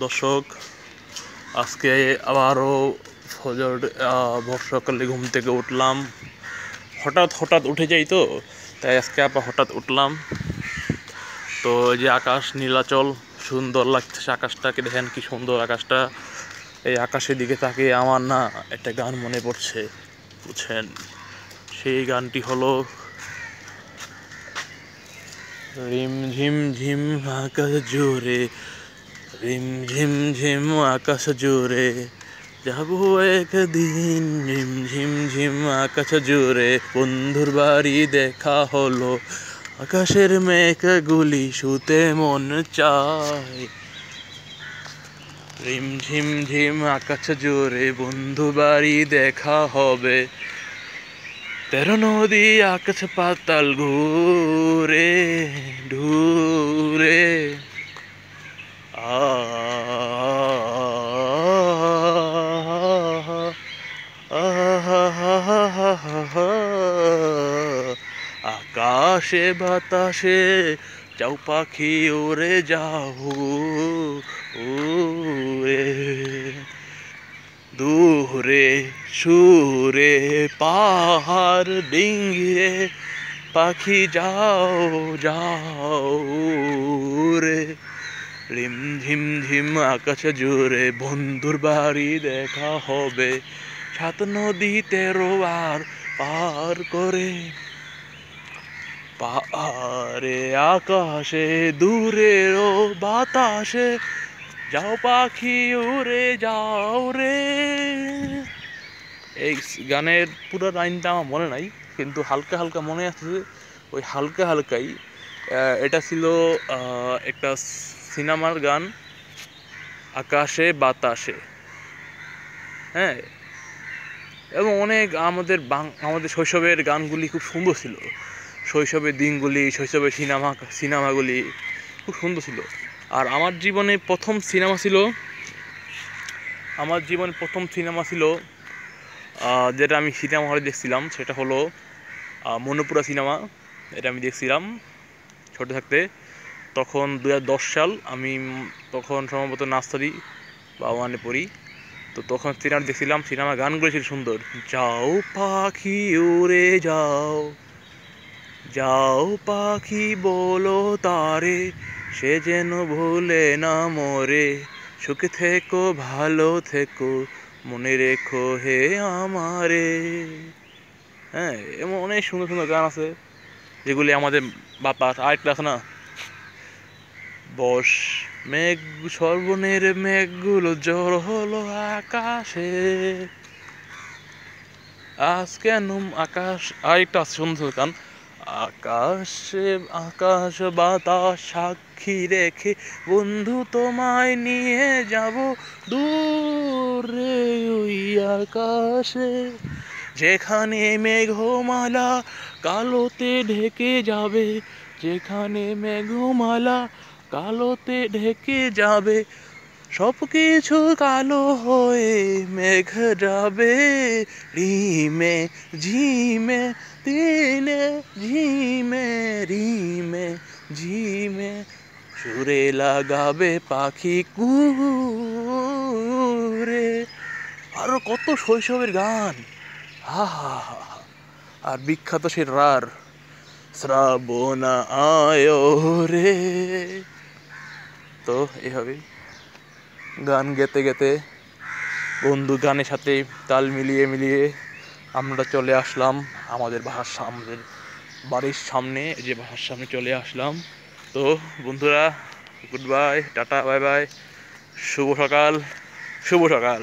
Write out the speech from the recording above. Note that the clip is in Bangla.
দর্শক, আজকে আবারও ফজর বর্ষাকালে ঘুম থেকে উঠলাম। হঠাৎ উঠে যাই, তো তাই আজকে আবার হঠাৎ উঠলাম। তো এই যে আকাশ নীলাচল, সুন্দর লাগতেছে আকাশটাকে। দেখেন কি সুন্দর আকাশটা। এই আকাশের দিকে তাকিয়ে আমার না একটা গান মনে পড়ছে, বুঝছেন? সেই গানটি হলো রিম ঝিম ঝিম আকাশ জোরে, রিম ঝিম ঝিম আকাশ জোরে, যাবো একদিন ঝিম ঝিম ঝিম আকাশ জোরে, বন্ধুর বাড়ি দেখা হলো, আকাশের মেঘগুলি শুতে মন চায়। রিম ঝিম ঝিম আকাশ জোরে, বন্ধু বাড়ি দেখা হবে, 13 নদী আকাশ পাতাল ঘুরে ঘুরে। আকাশে বাতাসে যাও পাখি উড়ে যাও, উড়ে দূরে সুরে পাহাড় ডিঙ্গিয়ে, পাখি যাও যাও রে। রিম ঝিম ঝিম আকাশ জুড়ে, বন্ধুর বাড়ি দেখা হবে, 7 নদী 13 বার পার করে। পাহাড়ে আকাশে দূরেরও বাতাসে, যাও পাখি উড়ে যাও রে। এই গানের পুরো লাইনটা আমার মনে নাই, কিন্তু হালকা হালকা মনে আছে। ওই হালকা হালকাই এটা ছিল একটা সিনেমার গান, আকাশে বাতাসে। হ্যাঁ, এবং অনেক আমাদের শৈশবের গানগুলি খুব সুন্দর ছিল। শৈশবের দিনগুলি, শৈশবের সিনেমাগুলি খুব সুন্দর ছিল। আর আমার জীবনে প্রথম সিনেমা ছিল যেটা আমি সিনেমা হলে দেখছিলাম, সেটা হলো মনোপুরা সিনেমা। এটা আমি দেখছিলাম ছোটো থাকতে, তখন 2010 সাল। আমি তখন সম্ভবত নার্সারি বা ওয়ানে পড়ি। তো তখন সিনেমা দেখছিলাম, সিনেমার গানগুলো ছিল সুন্দর। যাও পাখি উড়ে যাও, যাও পাখি বলো তারে, সে যেন ভুলে না মরে, সুখে থেকো ভালো থেকো, মনে রেখো হে আমারে। হ্যাঁ, এমন অনেক সুন্দর সুন্দর গান আছে যেগুলি আমাদের বাতাস। আরেকটা আছে না, বস মেঘ সর্বনের মেঘগুলো জড়ো হলো আকাশে, আজ কেন আকাশ। আরেকটা আছে সুন্দর গান, আকাশে আকাশ বাতাস সাক্ষী রেখে, বন্ধু তোমায় নিয়ে যাব দূরে ওই আকাশে, যেখানে মেঘমালা কালোতে ঢেকে যাবে, যেখানে মেঘমালা কালোতে ঢেকে যাবে, সব কিছু কালো হয়ে মেঘ যাবে, রিমে ঝিমে দিনে ঝিমে রিমে ঝিমে, সুরে লাগাবে পাখি কুরে। আরো কত শৈশবের গান, হা হা হা। আর বিখ্যাত সে রার, শ্রাবণ আয় রে। তো এভাবেই গান গেতে গেতে, বন্ধু গানের সাথে তাল মিলিয়ে মিলিয়ে আমরা চলে আসলাম আমাদের বাড়ির সামনে, যে বাসার সামনে চলে আসলাম। তো বন্ধুরা, good bye, tata, bye bye, শুভ সকাল, শুভ সকাল।